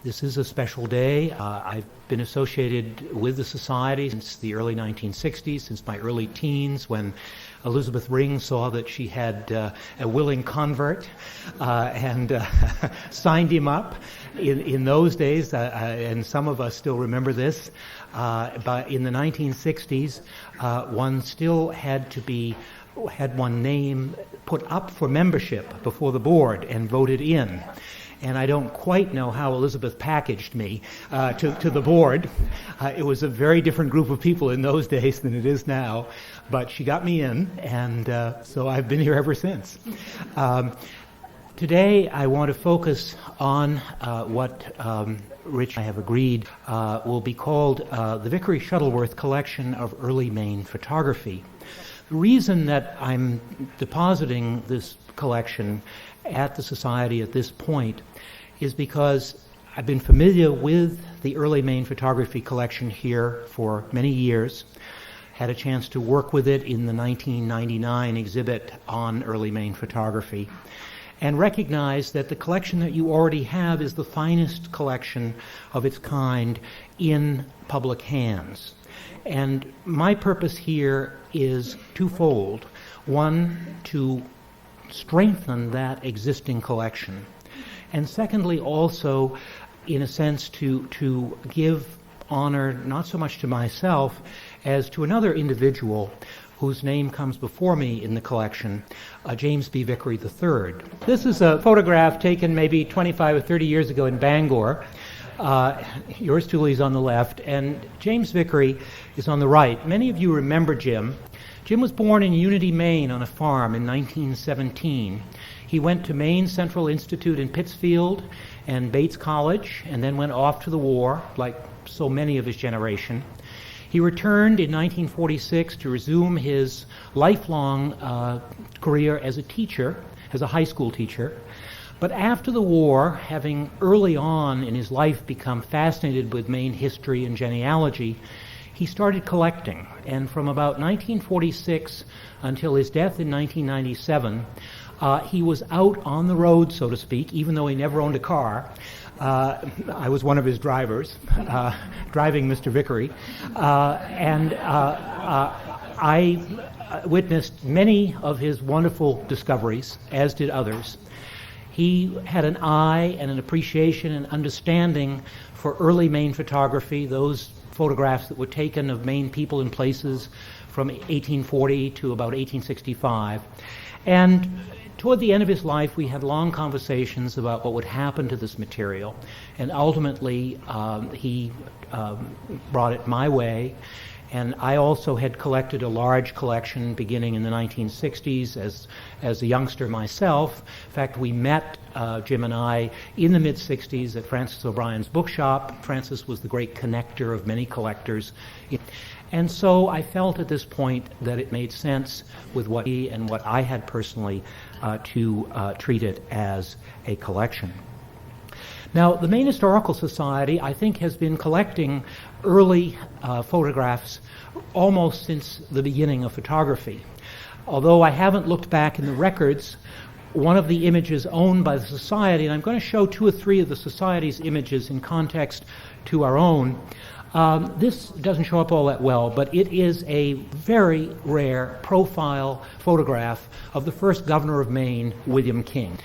This is a special day. I've been associated with the Society since the early 1960s, since my early teens, when Elizabeth Ring saw that she had a willing convert and signed him up. In those days, and some of us still remember this, but in the 1960s, one still had one name put up for membership before the board and voted in. And I don't quite know how Elizabeth packaged me to the board. It was a very different group of people in those days than it is now, but she got me in, and so I've been here ever since. Today I want to focus on what Rich and I have agreed will be called the Vickery-Shettleworth collection of early Maine photography. The reason that I'm depositing this collection at the Society at this point is because I've been familiar with the early Maine photography collection here for many years, had a chance to work with it in the 1999 exhibit on early Maine photography, and recognize that the collection that you already have is the finest collection of its kind in public hands. And my purpose here is twofold. One, to strengthen that existing collection, and secondly also, in a sense, to give honor not so much to myself as to another individual whose name comes before me in the collection, James B. Vickery III. This is a photograph taken maybe 25 or 30 years ago in Bangor. Yours truly is on the left, and James Vickery is on the right. Many of you remember Jim. Jim was born in Unity, Maine on a farm in 1917. He went to Maine Central Institute in Pittsfield and Bates College, and then went off to the war, like so many of his generation. He returned in 1946 to resume his lifelong career as a teacher, as a high school teacher. But after the war, having early on in his life become fascinated with Maine history and genealogy, he started collecting, and from about 1946 until his death in 1997, he was out on the road, so to speak, even though he never owned a car. I was one of his drivers, driving Mr. Vickery, and I witnessed many of his wonderful discoveries, as did others. He had an eye and an appreciation and understanding for early Maine photography, those photographs that were taken of Maine people and places from 1840 to about 1865. And toward the end of his life, we had long conversations about what would happen to this material. And ultimately, he brought it my way. And I also had collected a large collection beginning in the 1960s as a youngster myself. In fact, we met, Jim and I, in the mid-60s at Francis O'Brien's bookshop. Francis was the great connector of many collectors. And so I felt at this point that it made sense with what he and what I had personally to treat it as a collection. Now, the Maine Historical Society, I think, has been collecting early photographs almost since the beginning of photography. Although I haven't looked back in the records, one of the images owned by the Society, and I'm going to show two or three of the Society's images in context to our own, this doesn't show up all that well, but it is a very rare profile photograph of the first governor of Maine, William King.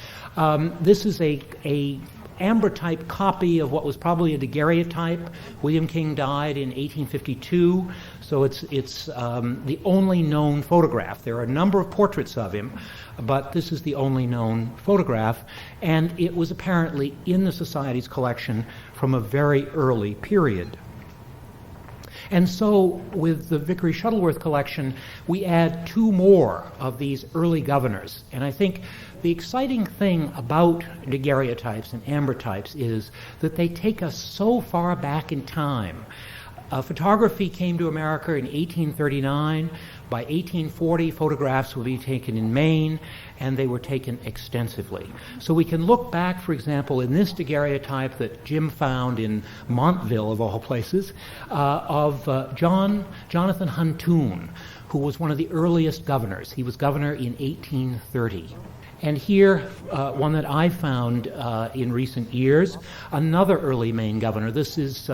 This is a ambrotype copy of what was probably a daguerreotype. William King died in 1852, so it's the only known photograph. There are a number of portraits of him, but this is the only known photograph, and it was apparently in the Society's collection from a very early period. And so with the Vickery-Shettleworth collection, we add two more of these early governors. And I think the exciting thing about daguerreotypes and ambrotypes is that they take us so far back in time. Photography came to America in 1839. By 1840, photographs would be taken in Maine, and they were taken extensively. So we can look back, for example, in this daguerreotype that Jim found in Montville, of all places, of Jonathan Huntoon, who was one of the earliest governors. He was governor in 1830. And here, one that I found in recent years, another early Maine governor. This is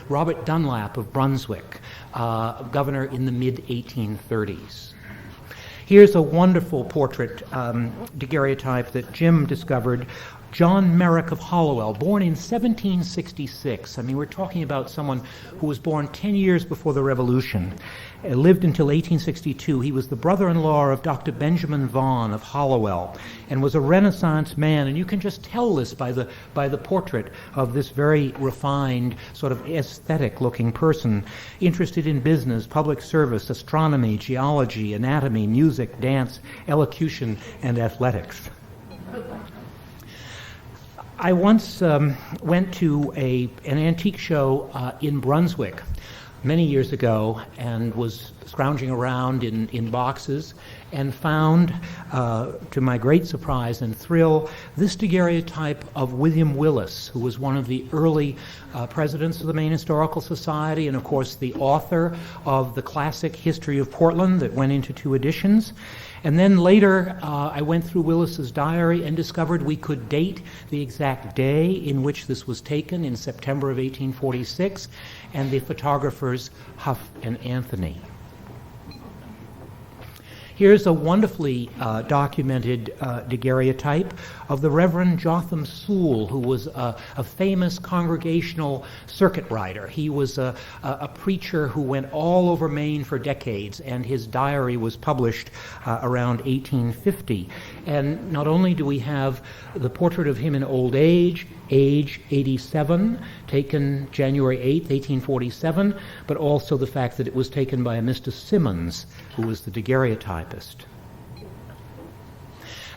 Robert Dunlop of Brunswick, governor in the mid-1830s. Here's a wonderful portrait daguerreotype that Jim discovered. John Merrick of Hollowell, born in 1766. I mean, we're talking about someone who was born 10 years before the Revolution, lived until 1862. He was the brother-in-law of Dr. Benjamin Vaughan of Hollowell, and was a Renaissance man. And you can just tell this by the portrait of this very refined, sort of aesthetic-looking person, interested in business, public service, astronomy, geology, anatomy, music, dance, elocution, and athletics. I once went to an antique show in Brunswick many years ago and was scrounging around in boxes and found, to my great surprise and thrill, this daguerreotype of William Willis, who was one of the early presidents of the Maine Historical Society and, of course, the author of the classic History of Portland that went into 2 editions. And then later, I went through Willis's diary and discovered we could date the exact day in which this was taken, in September of 1846, and the photographers Huff and Anthony. Here's a wonderfully documented daguerreotype of the Reverend Jotham Sewell, who was a famous congregational circuit rider. He was a preacher who went all over Maine for decades, and his diary was published around 1850. And not only do we have the portrait of him in old age 87, taken January 8th, 1847, but also the fact that it was taken by a Mr. Simmons, who was the daguerreotypist.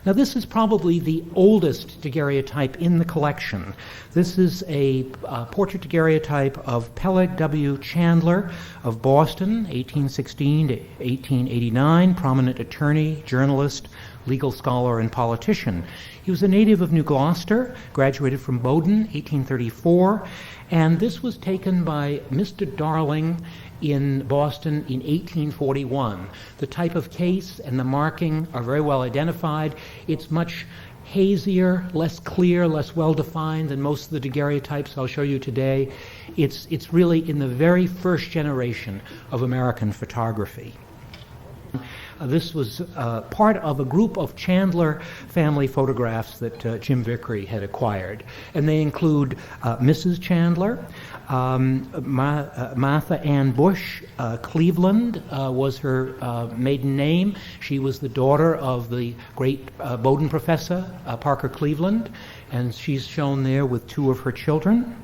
Now, this is probably the oldest daguerreotype in the collection. This is a portrait daguerreotype of Peleg W. Chandler of Boston, 1816 to 1889, prominent attorney, journalist, legal scholar, and politician. He was a native of New Gloucester, graduated from Bowdoin, 1834, and this was taken by Mr. Darling in Boston in 1841. The type of case and the marking are very well identified. It's much hazier, less clear, less well-defined than most of the daguerreotypes I'll show you today. It's really in the very first generation of American photography. This was part of a group of Chandler family photographs that Jim Vickery had acquired. And they include Mrs. Chandler, Martha Ann Bush. Cleveland was her maiden name. She was the daughter of the great Bowdoin professor, Parker Cleveland, and she's shown there with 2 of her children.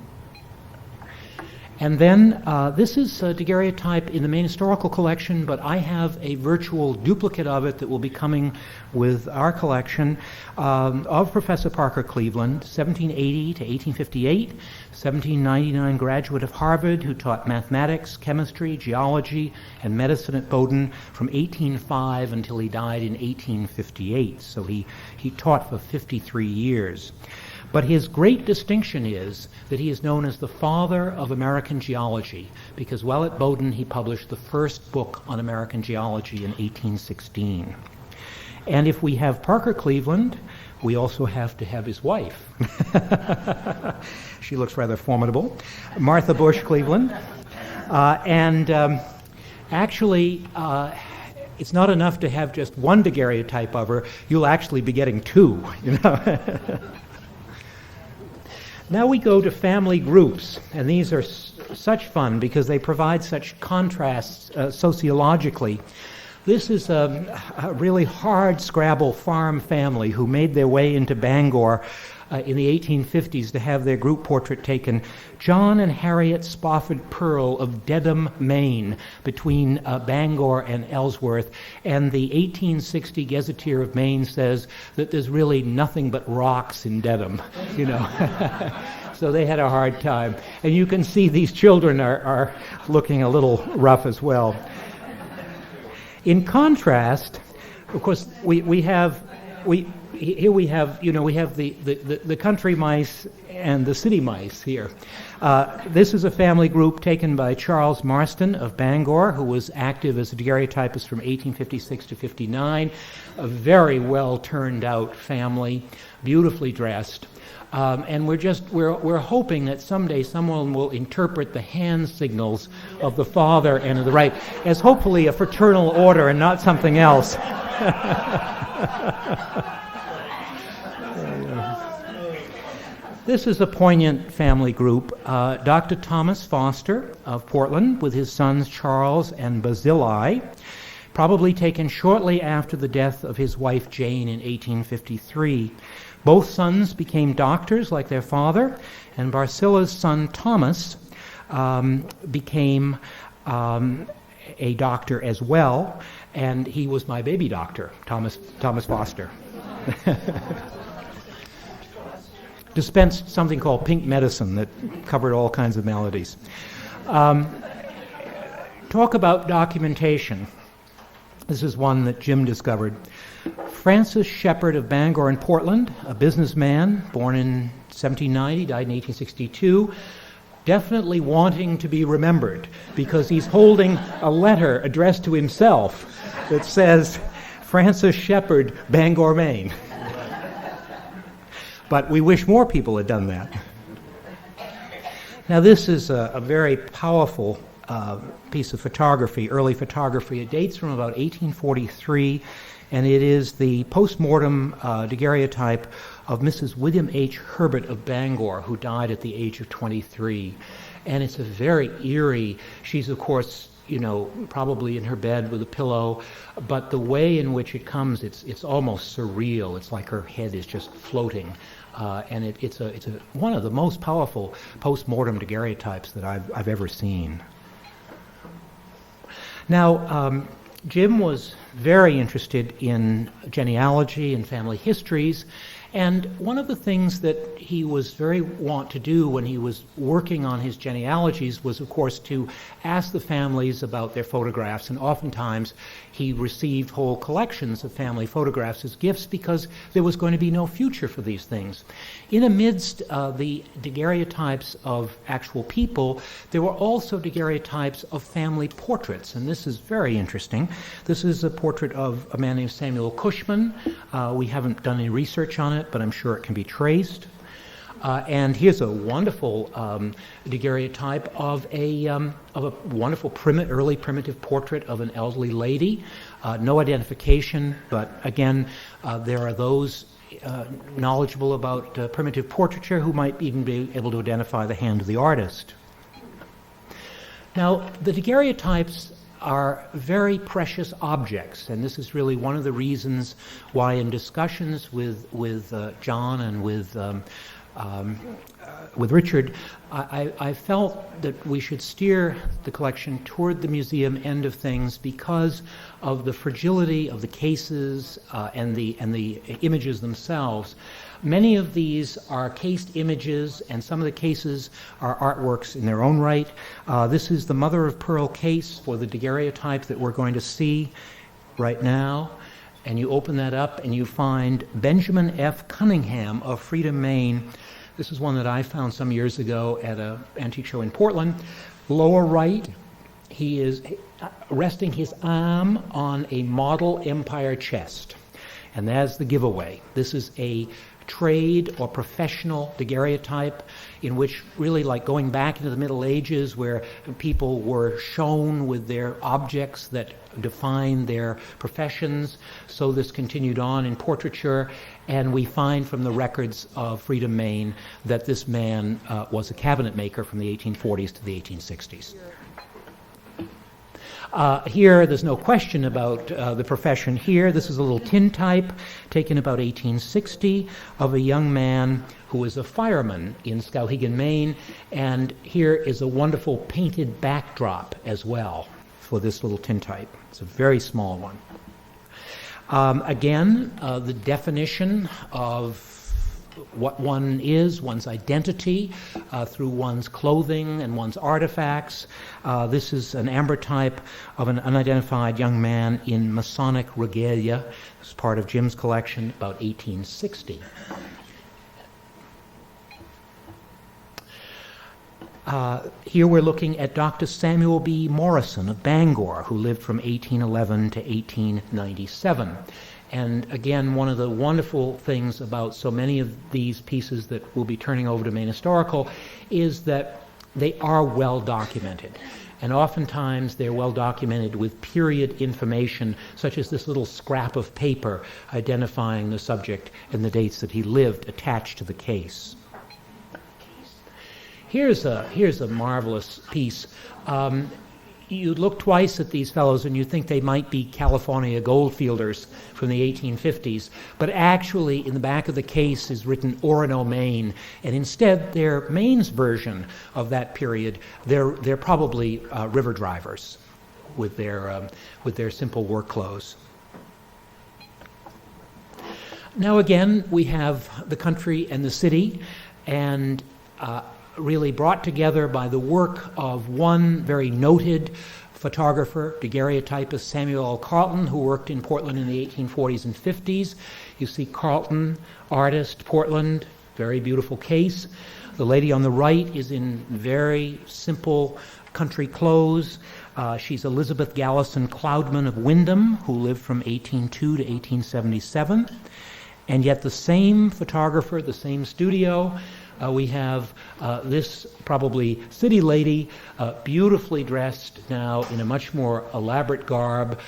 And then this is a daguerreotype in the Maine Historical Collection, but I have a virtual duplicate of it that will be coming with our collection of Professor Parker Cleveland, 1780 to 1858, 1799 graduate of Harvard who taught mathematics, chemistry, geology, and medicine at Bowdoin from 1805 until he died in 1858. So he taught for 53 years. But his great distinction is that he is known as the father of American geology, because while at Bowdoin he published the first book on American geology in 1816. And if we have Parker Cleveland, we also have to have his wife. She looks rather formidable. Martha Bush Cleveland. Actually, it's not enough to have just one daguerreotype of her. You'll actually be getting 2, you know. Now we go to family groups, and these are such fun because they provide such contrasts sociologically. This is a really hard scrabble farm family who made their way into Bangor in the 1850s to have their group portrait taken. John and Harriet Spofford Pearl of Dedham, Maine, between Bangor and Ellsworth. And the 1860 Gazetteer of Maine says that there's really nothing but rocks in Dedham, you know. So they had a hard time. And you can see these children are looking a little rough as well. In contrast, of course, we have here we have the country mice and the city mice here. This is a family group taken by Charles Marston of Bangor, who was active as a daguerreotypist from 1856 to 59. A very well turned out family, beautifully dressed. And we're hoping that someday someone will interpret the hand signals of the father and of the right as hopefully a fraternal order and not something else. This is a poignant family group. Dr. Thomas Foster of Portland with his sons Charles and Barzillai, probably taken shortly after the death of his wife Jane in 1853. Both sons became doctors like their father, and Barcilla's son Thomas became a doctor as well, and he was my baby doctor, Thomas Foster. Dispensed something called pink medicine that covered all kinds of maladies. Talk about documentation. This is one that Jim discovered. Francis Shepherd of Bangor in Portland, a businessman, born in 1790, died in 1862, definitely wanting to be remembered because he's holding a letter addressed to himself that says, Francis Shepherd, Bangor, Maine. But we wish more people had done that. Now this is a very powerful piece of photography, early photography. It dates from about 1843, and it is the post-mortem daguerreotype of Mrs. William H. Herbert of Bangor, who died at the age of 23. And it's a very eerie, she's of course, probably in her bed with a pillow, but the way in which it comes, it's almost surreal. It's like her head is just floating. And it's one of the most powerful post-mortem daguerreotypes that I've ever seen. Now, Jim was very interested in genealogy and family histories, and one of the things that he was very wont to do when he was working on his genealogies was, of course, to ask the families about their photographs, and oftentimes he received whole collections of family photographs as gifts because there was going to be no future for these things. In amidst the daguerreotypes of actual people, there were also daguerreotypes of family portraits, and this is very interesting. This is a portrait of a man named Samuelcushman. We haven't done any research on it, but I'm sure it can be traced. And here's a wonderful daguerreotype of a wonderful early primitive portrait of an elderly lady. No identification, but again, there are those knowledgeable about primitive portraiture who might even be able to identify the hand of the artist. Now, the daguerreotypes are very precious objects, and this is really one of the reasons why in discussions with John and with Richard, I felt that we should steer the collection toward the museum end of things because of the fragility of the cases and the images themselves. Many of these are cased images, and some of the cases are artworks in their own right. This is the mother of pearl case for the daguerreotype that we're going to see right now. And you open that up and you find Benjamin F. Cunningham of Freedom, Maine. This is one that I found some years ago at an antique show in Portland. Lower right, he is resting his arm on a model empire chest. And that's the giveaway. This is a trade or professional daguerreotype in which really like going back into the Middle Ages where people were shown with their objects that define their professions. So this continued on in portraiture, and we find from the records of Freedom, Maine that this man was a cabinet maker from the 1840s to the 1860s. Here, there's no question about the profession here. This is a little tintype taken about 1860 of a young man who was a fireman in Skowhegan, Maine, and here is a wonderful painted backdrop as well for this little tintype. It's a very small one. Again, the definition of what one is, one's identity, through one's clothing and one's artifacts. This is an ambrotype of an unidentified young man in Masonic regalia. It's part of Jim's collection, about 1860. Here we're looking at Dr. Samuel B. Morrison of Bangor, who lived from 1811 to 1897. And again, one of the wonderful things about so many of these pieces that we'll be turning over to Maine Historical is that they are well documented. And oftentimes they're well documented with period information, such as this little scrap of paper identifying the subject and the dates that he lived attached to the case. Here's a marvelous piece. You look twice at these fellows and you think they might be California goldfielders from the 1850s, but actually in the back of the case is written Orono, Maine, and instead they're Maine's version of that period. They're probably river drivers with their simple work clothes. Now again, we have the country and the city, and really brought together by the work of one very noted photographer, daguerreotypist Samuel L. Carleton, who worked in Portland in the 1840s and 50s. You see Carleton, artist, Portland, very beautiful case. The lady on the right is in very simple country clothes. She's Elizabeth Gallison Cloudman of Wyndham, who lived from 1802 to 1877. And yet the same photographer, the same studio, we have this probably city lady, beautifully dressed now in a much more elaborate garb,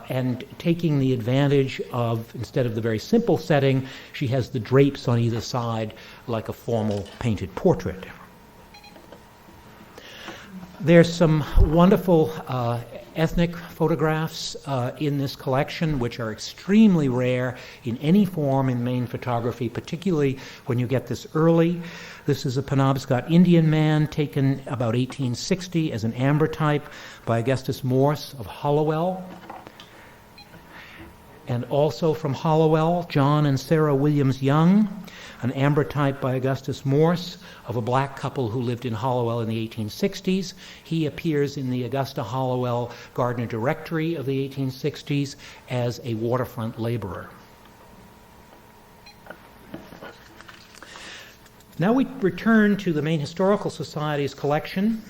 and taking the advantage of, instead of the very simple setting, she has the drapes on either side like a formal painted portrait. There's some wonderful ethnic photographs in this collection, which are extremely rare in any form in Maine photography, particularly when you get this early. This is a Penobscot Indian man taken about 1860 as an ambrotype by Augustus Morse of Hollowell. And also from Hollowell, John and Sarah Williams Young, an ambrotype by Augustus Morse of a black couple who lived in Hollowell in the 1860s. He appears in the Augusta Hollowell Gardner Directory of the 1860s as a waterfront laborer. Now we return to the Maine Historical Society's collection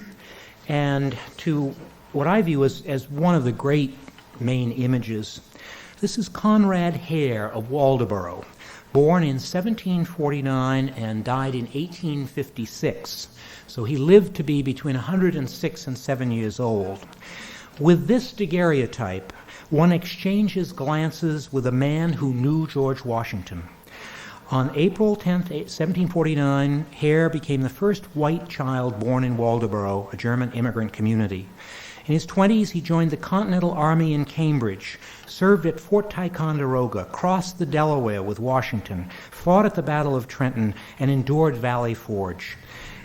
and to what I view as one of the great Maine images. This is Conrad Hare of Waldoboro, born in 1749 and died in 1856. So he lived to be between 106 and 7 years old. With this daguerreotype, one exchanges glances with a man who knew George Washington. On April 10, 1749, Hare became the first white child born in Waldoboro, a German immigrant community. In his 20s, he joined the Continental Army in Cambridge, served at Fort Ticonderoga, crossed the Delaware with Washington, fought at the Battle of Trenton, and endured Valley Forge.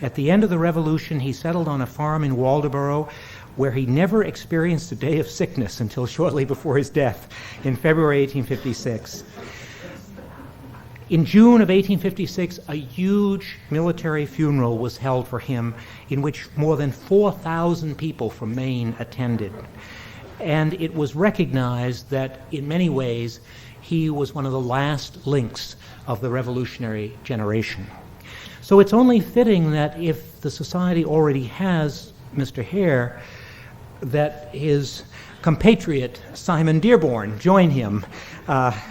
At the end of the Revolution, he settled on a farm in Waldoboro, where he never experienced a day of sickness until shortly before his death in February 1856. In June of 1856, a huge military funeral was held for him in which more than 4,000 people from Maine attended. And it was recognized that in many ways he was one of the last links of the revolutionary generation. So it's only fitting that if the Society already has Mr. Hare, that his compatriot Simon Dearborn join him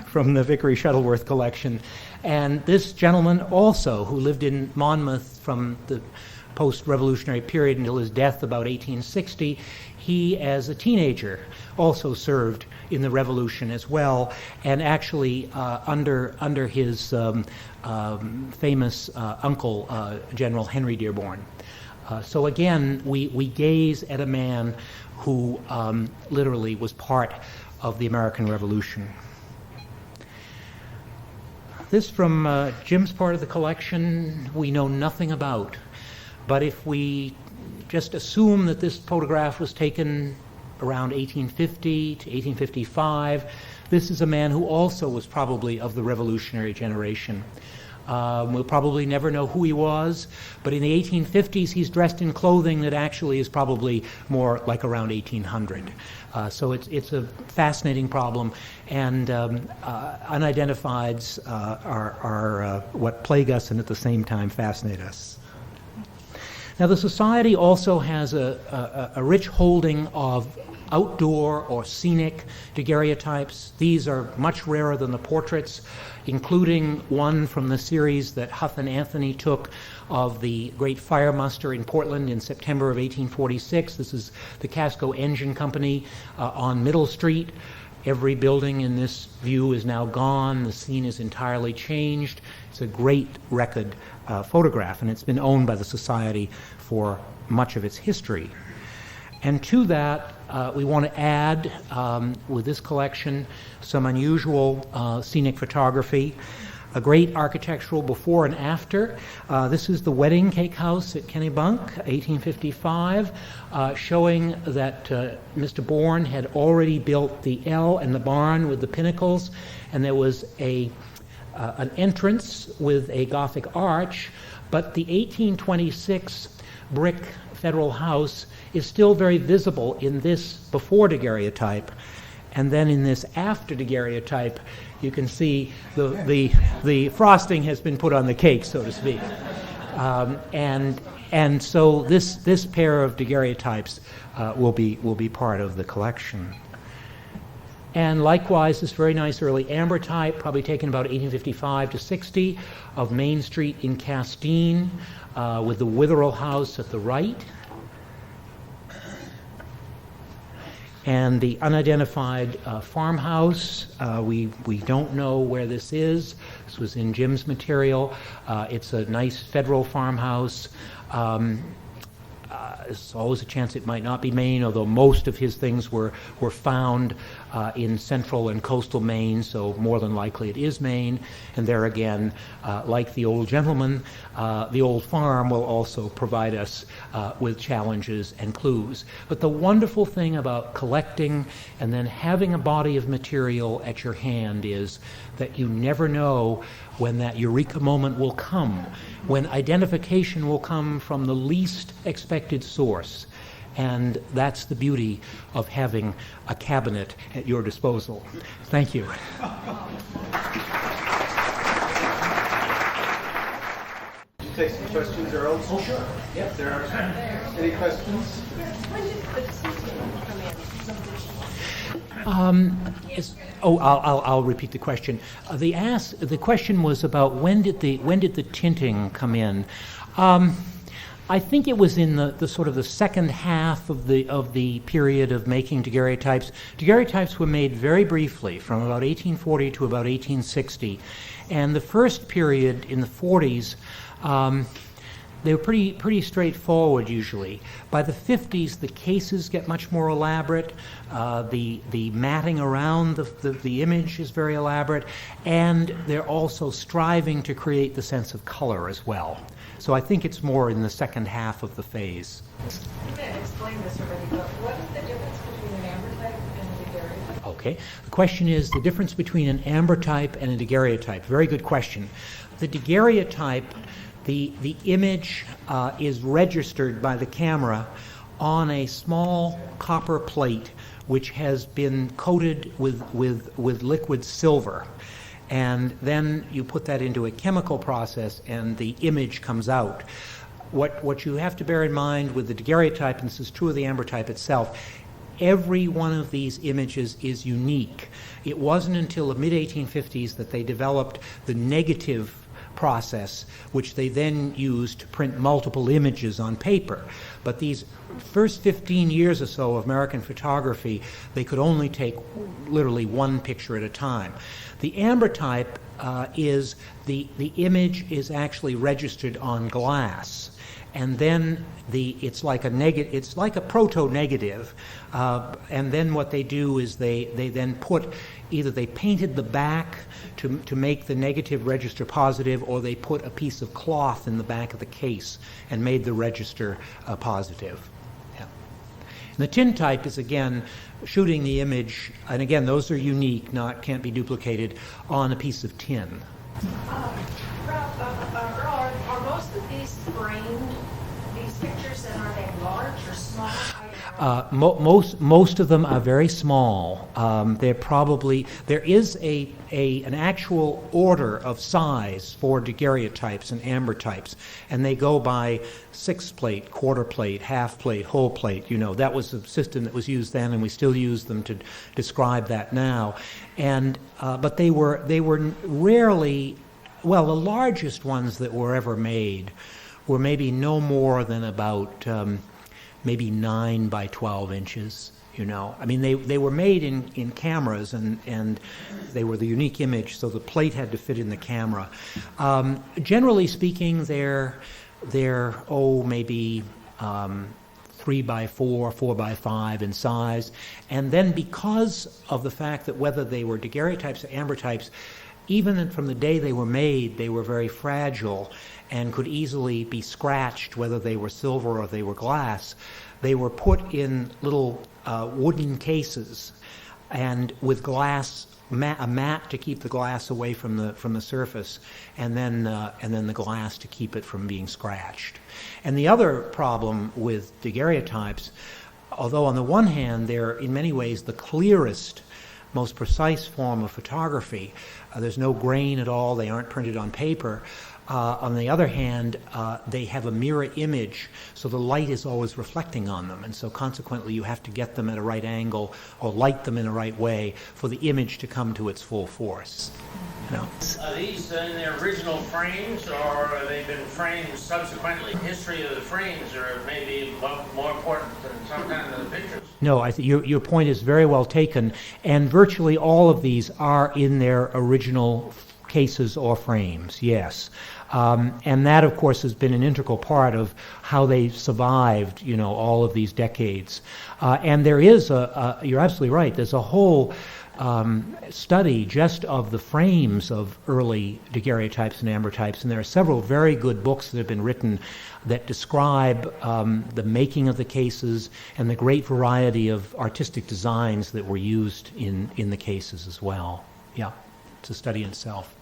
from the Vickery-Shettleworth collection. And this gentleman also, who lived in Monmouth from the post-revolutionary period until his death about 1860, he, as a teenager, also served in the Revolution as well, and actually under his famous uncle, General Henry Dearborn. So again, we gaze at a man who literally was part of the American Revolution. This from Jim's part of the collection we know nothing about, but if we just assume that this photograph was taken around 1850 to 1855, this is a man who also was probably of the revolutionary generation. We'll probably never know who he was, but in the 1850s he's dressed in clothing that actually is probably more like around 1800. So it's a fascinating problem, and unidentifieds are what plague us and at the same time fascinate us. Now the Society also has a rich holding of outdoor or scenic daguerreotypes. These are much rarer than the portraits, including one from the series that Huth and Anthony took of the great fire muster in Portland in September of 1846. This is the Casco Engine Company on Middle Street. Every building in this view is now gone. The scene is entirely changed. It's a great record photograph, and it's been owned by the Society for much of its history. And to that, we want to add, with this collection, some unusual scenic photography, a great architectural before and after. This is the wedding cake house at Kennebunk, 1855, showing that Mr. Bourne had already built the L and the barn with the pinnacles, and there was an entrance with a Gothic arch, but the 1826 brick Federal House is still very visible in this before daguerreotype, and then in this after daguerreotype, you can see the frosting has been put on the cake, so to speak, and so this pair of daguerreotypes will be part of the collection. And likewise, this very nice early ambrotype, probably taken about 1855 to 60, of Main Street in Castine, with the Witherell House at the right. And the unidentified farmhouse, we don't know where this is. This was in Jim's material. It's a nice federal farmhouse. There's always a chance it might not be Maine, although most of his things were found in central and coastal Maine, so more than likely it is Maine. And there again, like the old gentleman, the old farm will also provide us with challenges and clues. But the wonderful thing about collecting and then having a body of material at your hand is that you never know when that eureka moment will come, when identification will come from the least expected source. And that's the beauty of having a cabinet at your disposal. Thank you. Take some questions, Earl? Oh, sure. Yep. There are any questions? When did the tinting come in? I'll repeat the question. The question was about when did the tinting come in? I think it was in the sort of the second half of the period of making daguerreotypes. Daguerreotypes were made very briefly, from about 1840 to about 1860, and the first period in the 40s. They were pretty straightforward usually. By the 50s, the cases get much more elaborate. The matting around the image is very elaborate, and they're also striving to create the sense of color as well. So I think it's more in the second half of the phase. You may have explained this already, but what is the difference between an ambrotype and a daguerreotype? Okay. The question is the difference between an ambrotype and a daguerreotype. Very good question. The daguerreotype, the image is registered by the camera on a small copper plate which has been coated with liquid silver. And then you put that into a chemical process and the image comes out. What you have to bear in mind with the daguerreotype, and this is true of the ambrotype itself, every one of these images is unique. It wasn't until the mid-1850s that they developed the negative process, which they then used to print multiple images on paper. But these first 15 years or so of American photography, they could only take literally one picture at a time. The ambrotype is the image is actually registered on glass, and then it's like a proto-negative, and then what they do is they then put either they painted the back to make the negative register positive, or they put a piece of cloth in the back of the case and made the register positive. Yeah. And the tintype is again shooting the image, and again those are unique, can't be duplicated, on a piece of tin. Earl, are most of these framed, these pictures, and are they large or small? Most of them are very small. There is an actual order of size for daguerreotypes and ambrotypes, and they go by 6-plate, quarter plate, half plate, whole plate. You know, that was the system that was used then, and we still use them to describe that now. And but they were rarely, well, the largest ones that were ever made were maybe no more than about maybe 9 by 12 inches, you know. I mean, they were made in cameras, and they were the unique image, so the plate had to fit in the camera. Generally speaking, they're maybe 3 by 4, 4 by 5 in size. And then because of the fact that whether they were daguerreotypes or ambrotypes, even from the day they were made, they were very fragile and could easily be scratched, whether they were silver or they were glass. They were put in little wooden cases, and with glass, a mat to keep the glass away from the surface, and then the glass to keep it from being scratched. And the other problem with daguerreotypes, although on the one hand they're in many ways the clearest, most precise form of photography, there's no grain at all, they aren't printed on paper. On the other hand, they have a mirror image, so the light is always reflecting on them, and so consequently you have to get them at a right angle or light them in a right way for the image to come to its full force. You know? Are these in their original frames, or have they been framed subsequently? History of the frames are maybe more important than sometimes the pictures. No, I think your point is very well taken, and virtually all of these are in their original cases or frames, yes. And that, of course, has been an integral part of how they survived, you know, all of these decades. And there is you're absolutely right, there's a whole study just of the frames of early daguerreotypes and ambrotypes, and there are several very good books that have been written that describe the making of the cases and the great variety of artistic designs that were used in the cases as well. Yeah, it's a study in itself.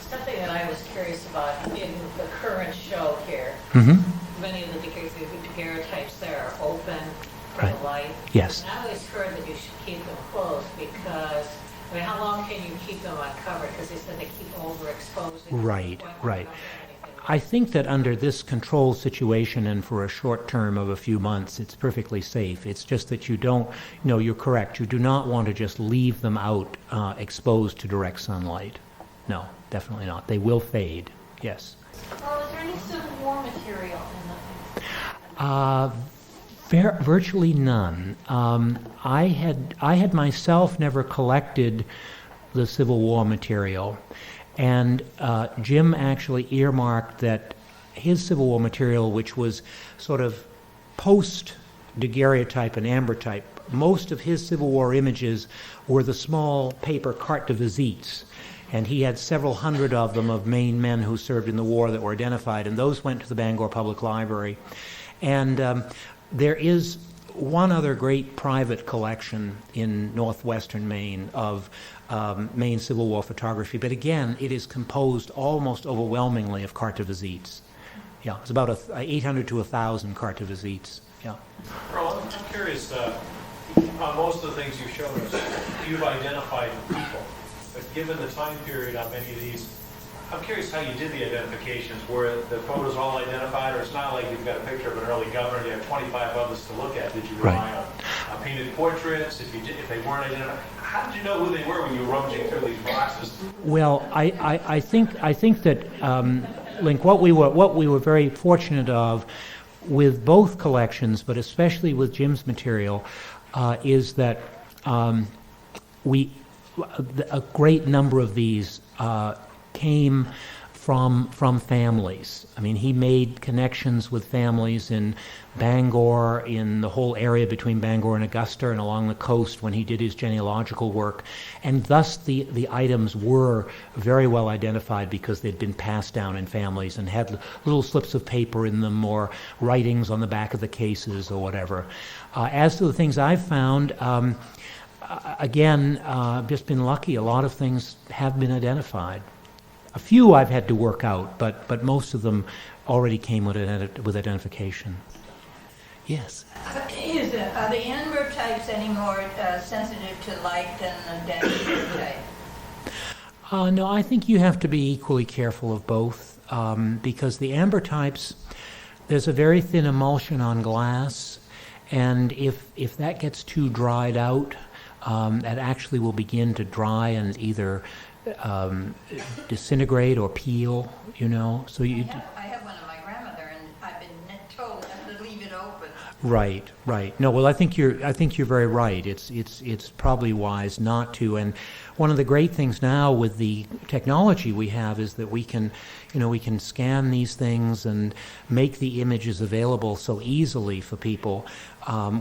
Something that I was curious about in the current show here, many of the daguerreotypes there are open for the light. Yes. And I always heard that you should keep them closed because, I mean, how long can you keep them uncovered? Because they said they keep overexposing. Right. I think that under this controlled situation and for a short term of a few months, it's perfectly safe. It's just that you don't, no, you're correct. You do not want to just leave them out exposed to direct sunlight. No, definitely not. They will fade, yes. Well, is there any Civil War material in them? Virtually none. I had myself never collected the Civil War material, and Jim actually earmarked that his Civil War material, which was sort of post-daguerreotype and ambrotype, most of his Civil War images were the small paper carte de visites. And he had several hundred of them of Maine men who served in the war that were identified, and those went to the Bangor Public Library. And there is one other great private collection in northwestern Maine of Maine Civil War photography, but again, it is composed almost overwhelmingly of carte de visites. Yeah, it's about 800 to 1,000 carte de visites. Yeah. Earl, I'm curious, on most of the things you showed us, you've identified people. But given the time period on many of these, I'm curious how you did the identifications. Were the photos all identified, or it's not like you've got a picture of an early governor and you have 25 others to look at? Did you rely on painted portraits? If they weren't identified, how did you know who they were when you were rummaging through these boxes? Well, I think that Link, what we were very fortunate of with both collections, but especially with Jim's material, is that a great number of these came from families. I mean, he made connections with families in Bangor, in the whole area between Bangor and Augusta, and along the coast when he did his genealogical work. And thus the items were very well identified because they'd been passed down in families and had little slips of paper in them or writings on the back of the cases or whatever. As to the things I've found, again, I've just been lucky. A lot of things have been identified. A few I've had to work out, but most of them already came with identification. Yes? Are the ambrotypes any more sensitive to light than the daguerreotype? No, I think you have to be equally careful of both, because the ambrotypes, there's a very thin emulsion on glass, and if that gets too dried out, that actually will begin to dry and either disintegrate or peel, you know. So you. I have one of my grandmother, and I've been told to leave it open. Right, right. No, well, I think you're very right. It's probably wise not to. And one of the great things now with the technology we have is that we can scan these things and make the images available so easily for people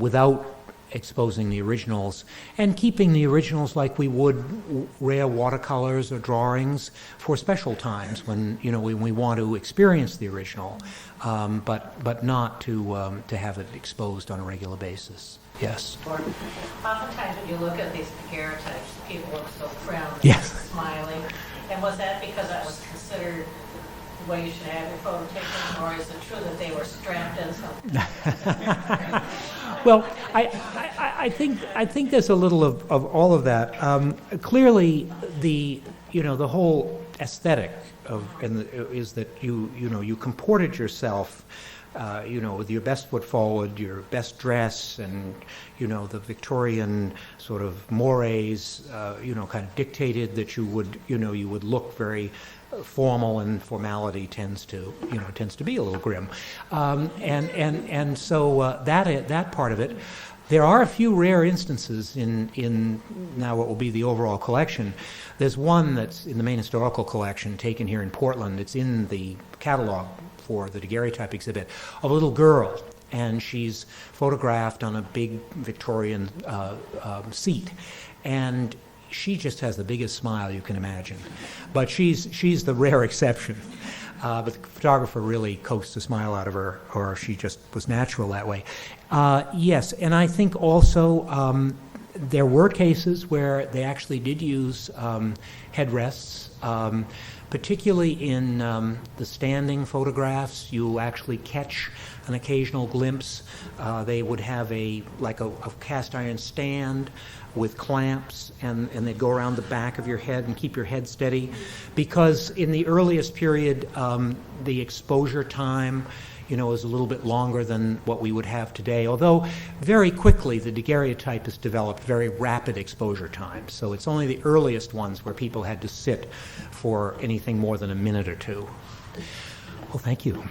without exposing the originals, and keeping the originals like we would rare watercolors or drawings for special times when we want to experience the original, but not to have it exposed on a regular basis. Yes. Oftentimes when you look at these daguerreotypes, people look so proud and Yes. smiling. And was that because that was considered the way you should have your photo taken, or is it true that they were strapped in something? Well, I think there's a little of all of that. Clearly, the whole aesthetic is that you comported yourself, with your best foot forward, your best dress, and the Victorian sort of mores, kind of dictated that you would look very formal, and formality tends to be a little grim, and so that part of it. There are a few rare instances in now what will be the overall collection. There's one that's in the Maine Historical Collection, taken here in Portland. It's in the catalog for the Daguerreotype exhibit, of a little girl, and she's photographed on a big Victorian seat, and she just has the biggest smile you can imagine. But she's the rare exception. But the photographer really coaxed a smile out of her, or she just was natural that way. Yes, and I think also there were cases where they actually did use headrests, particularly in the standing photographs. You actually catch an occasional glimpse. They would have a cast iron stand with clamps, and they'd go around the back of your head and keep your head steady, because in the earliest period, the exposure time, is a little bit longer than what we would have today. Although very quickly the daguerreotype has developed very rapid exposure times. So it's only the earliest ones where people had to sit for anything more than a minute or two. Well, thank you.